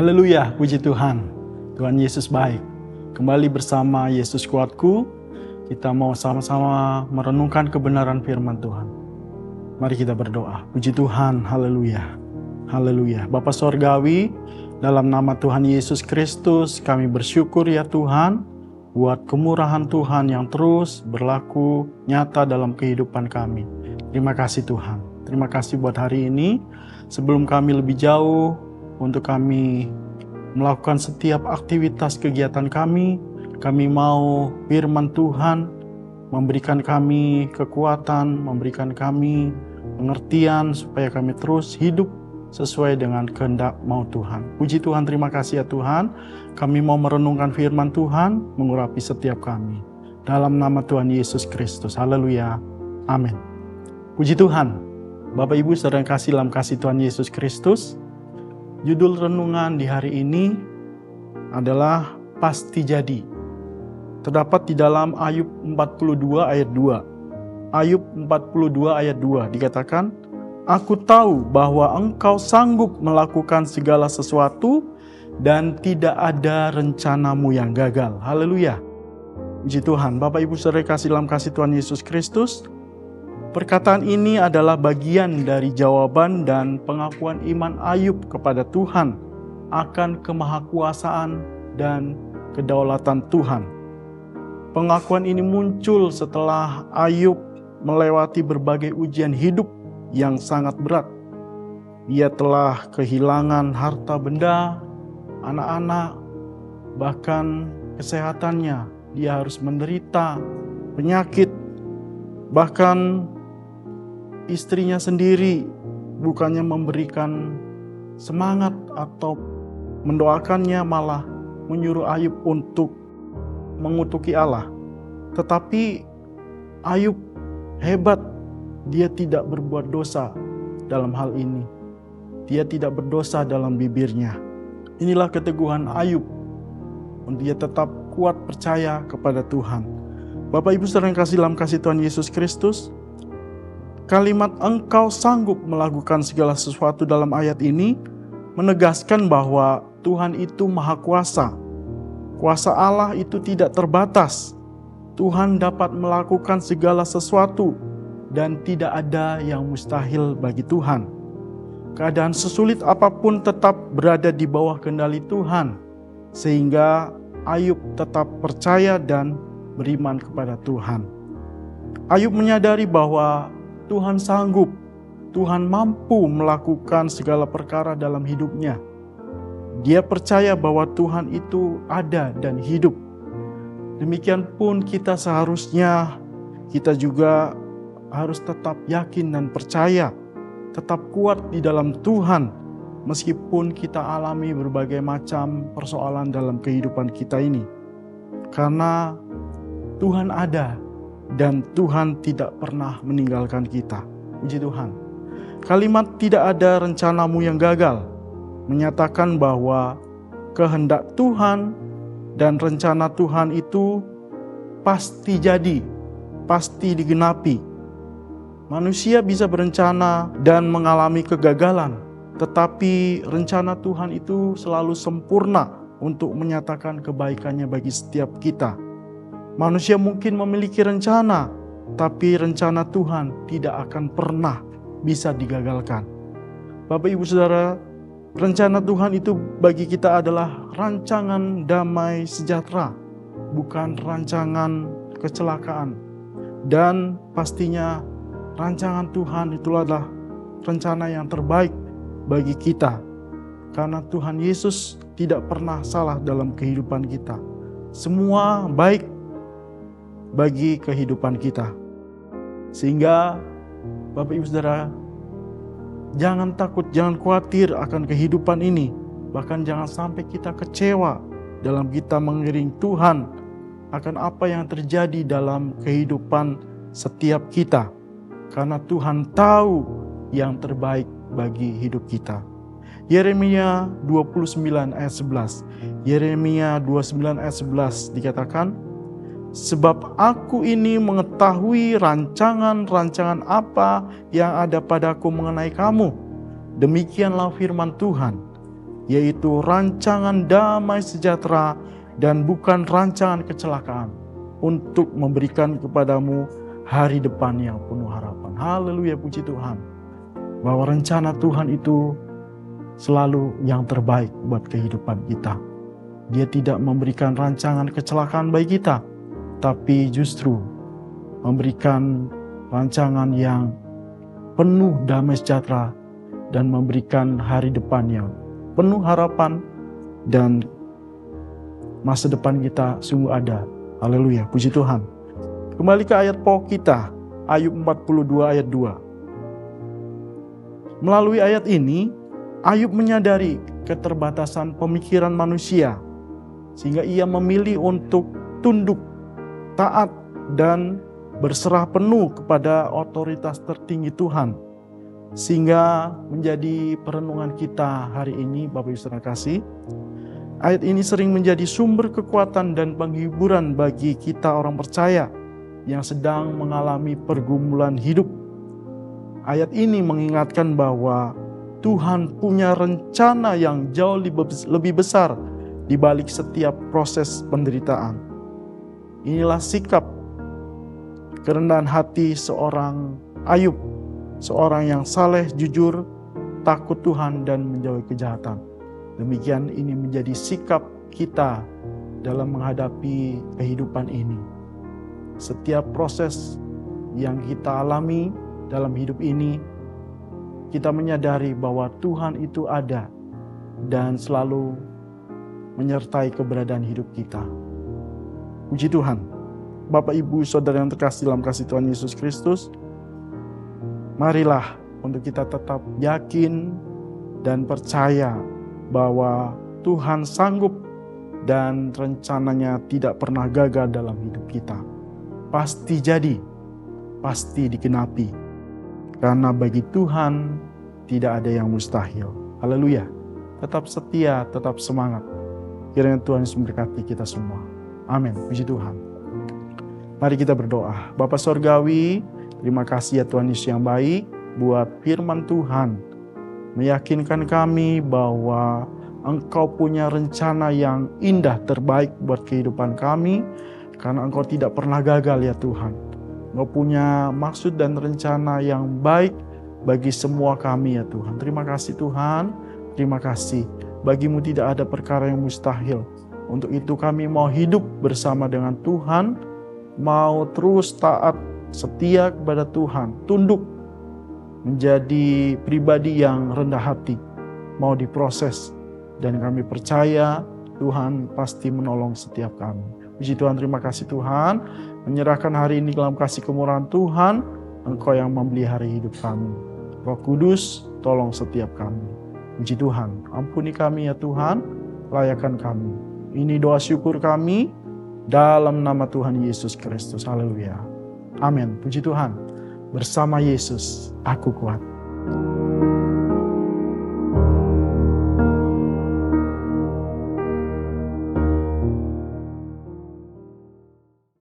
Haleluya, puji Tuhan. Tuhan Yesus baik. Kembali bersama Yesus Kuatku, kita mau sama-sama merenungkan kebenaran firman Tuhan. Mari kita berdoa. Puji Tuhan, haleluya. Haleluya. Bapa Sorgawi, dalam nama Tuhan Yesus Kristus, kami bersyukur ya Tuhan, buat kemurahan Tuhan yang terus berlaku nyata dalam kehidupan kami. Terima kasih Tuhan. Terima kasih buat hari ini. Sebelum kami lebih jauh, untuk kami melakukan setiap aktivitas kegiatan kami mau firman Tuhan memberikan kami kekuatan, memberikan kami pengertian supaya kami terus hidup sesuai dengan kehendak mau Tuhan. Puji Tuhan, terima kasih ya Tuhan. Kami mau merenungkan firman Tuhan, mengurapi setiap kami. Dalam nama Tuhan Yesus Kristus. Haleluya. Amin. Puji Tuhan. Bapak Ibu saudara yang kasih dalam kasih Tuhan Yesus Kristus. Judul renungan di hari ini adalah Pasti Jadi. Terdapat di dalam Ayub 42 ayat 2. Ayub 42 ayat 2 dikatakan, Aku tahu bahwa engkau sanggup melakukan segala sesuatu dan tidak ada rencanamu yang gagal. Haleluya. Puji Tuhan. Bapak Ibu saudara kasih dalam kasih Tuhan Yesus Kristus. Perkataan ini adalah bagian dari jawaban dan pengakuan iman Ayub kepada Tuhan akan kemahakuasaan dan kedaulatan Tuhan. Pengakuan ini muncul setelah Ayub melewati berbagai ujian hidup yang sangat berat. Ia telah kehilangan harta benda, anak-anak, bahkan kesehatannya. Dia harus menderita penyakit, bahkan istrinya sendiri bukannya memberikan semangat atau mendoakannya, malah menyuruh Ayub untuk mengutuki Allah. Tetapi Ayub hebat, dia tidak berbuat dosa dalam hal ini. Dia tidak berdosa dalam bibirnya. Inilah keteguhan Ayub. Dia tetap kuat percaya kepada Tuhan. Bapak Ibu saudara yang kasih dalam kasih Tuhan Yesus Kristus, kalimat engkau sanggup melakukan segala sesuatu dalam ayat ini menegaskan bahwa Tuhan itu maha kuasa. Kuasa Allah itu tidak terbatas. Tuhan dapat melakukan segala sesuatu dan tidak ada yang mustahil bagi Tuhan. Keadaan sesulit apapun tetap berada di bawah kendali Tuhan, sehingga Ayub tetap percaya dan beriman kepada Tuhan. Ayub menyadari bahwa Tuhan sanggup, Tuhan mampu melakukan segala perkara dalam hidupnya. Dia percaya bahwa Tuhan itu ada dan hidup. Demikian pun kita seharusnya, kita juga harus tetap yakin dan percaya, tetap kuat di dalam Tuhan, meskipun kita alami berbagai macam persoalan dalam kehidupan kita ini. Karena Tuhan ada dan Tuhan tidak pernah meninggalkan kita. Puji Tuhan. Kalimat tidak ada rencanamu yang gagal menyatakan bahwa kehendak Tuhan dan rencana Tuhan itu pasti jadi, pasti digenapi. Manusia bisa berencana dan mengalami kegagalan, tetapi rencana Tuhan itu selalu sempurna untuk menyatakan kebaikannya bagi setiap kita. Manusia mungkin memiliki rencana, tapi rencana Tuhan tidak akan pernah bisa digagalkan. Bapak Ibu Saudara, rencana Tuhan itu bagi kita adalah rancangan damai sejahtera, bukan rancangan kecelakaan. Dan pastinya rancangan Tuhan itulah rencana yang terbaik bagi kita. Karena Tuhan Yesus tidak pernah salah dalam kehidupan kita. Semua baik bagi kehidupan kita. Sehingga Bapak Ibu Saudara, jangan takut, jangan khawatir akan kehidupan ini. Bahkan jangan sampai kita kecewa dalam kita mengiring Tuhan akan apa yang terjadi dalam kehidupan setiap kita. Karena Tuhan tahu yang terbaik bagi hidup kita. Yeremia 29 ayat 11. Yeremia 29 ayat 11 dikatakan, Sebab aku ini mengetahui rancangan-rancangan apa yang ada padaku mengenai kamu. Demikianlah firman Tuhan, yaitu rancangan damai sejahtera dan bukan rancangan kecelakaan, untuk memberikan kepadamu hari depan yang penuh harapan. Haleluya, puji Tuhan. Bahwa rencana Tuhan itu selalu yang terbaik buat kehidupan kita. Dia tidak memberikan rancangan kecelakaan bagi kita, tapi justru memberikan rancangan yang penuh damai sejahtera dan memberikan hari depan yang penuh harapan, dan masa depan kita sungguh ada. Haleluya, puji Tuhan. Kembali ke ayat pokok kita, Ayub 42 ayat 2. Melalui ayat ini, Ayub menyadari keterbatasan pemikiran manusia, sehingga ia memilih untuk tunduk, taat, dan berserah penuh kepada otoritas tertinggi Tuhan. Sehingga menjadi perenungan kita hari ini, Bapak Ibu saudara kasih. Ayat ini sering menjadi sumber kekuatan dan penghiburan bagi kita orang percaya yang sedang mengalami pergumulan hidup. Ayat ini mengingatkan bahwa Tuhan punya rencana yang jauh lebih besar di balik setiap proses penderitaan. Inilah sikap kerendahan hati seorang Ayub, seorang yang saleh, jujur, takut Tuhan, dan menjauhi kejahatan. Demikian ini menjadi sikap kita dalam menghadapi kehidupan ini. Setiap proses yang kita alami dalam hidup ini, kita menyadari bahwa Tuhan itu ada dan selalu menyertai keberadaan hidup kita. Puji Tuhan. Bapak, Ibu, Saudara yang terkasih dalam kasih Tuhan Yesus Kristus, marilah untuk kita tetap yakin dan percaya bahwa Tuhan sanggup dan rencananya tidak pernah gagal dalam hidup kita. Pasti jadi, pasti digenapi. Karena bagi Tuhan tidak ada yang mustahil. Haleluya. Tetap setia, tetap semangat. Kiranya Tuhan Yesus memberkati kita semua. Amin. Puji Tuhan. Mari kita berdoa. Bapa Sorgawi, terima kasih ya Tuhan Yesus yang baik buat firman Tuhan. Meyakinkan kami bahwa Engkau punya rencana yang indah terbaik buat kehidupan kami. Karena Engkau tidak pernah gagal ya Tuhan. Engkau punya maksud dan rencana yang baik bagi semua kami ya Tuhan. Terima kasih Tuhan, terima kasih. Bagimu tidak ada perkara yang mustahil. Untuk itu kami mau hidup bersama dengan Tuhan, mau terus taat, setia kepada Tuhan, tunduk, menjadi pribadi yang rendah hati, mau diproses. Dan kami percaya Tuhan pasti menolong setiap kami. Puji Tuhan, terima kasih Tuhan. Menyerahkan hari ini dalam kasih kemurahan Tuhan, Engkau yang memelihara hidup kami. Roh Kudus, tolong setiap kami. Puji Tuhan, ampuni kami ya Tuhan, layakan kami. Ini doa syukur kami dalam nama Tuhan Yesus Kristus. Haleluya. Amin. Puji Tuhan. Bersama Yesus, aku kuat.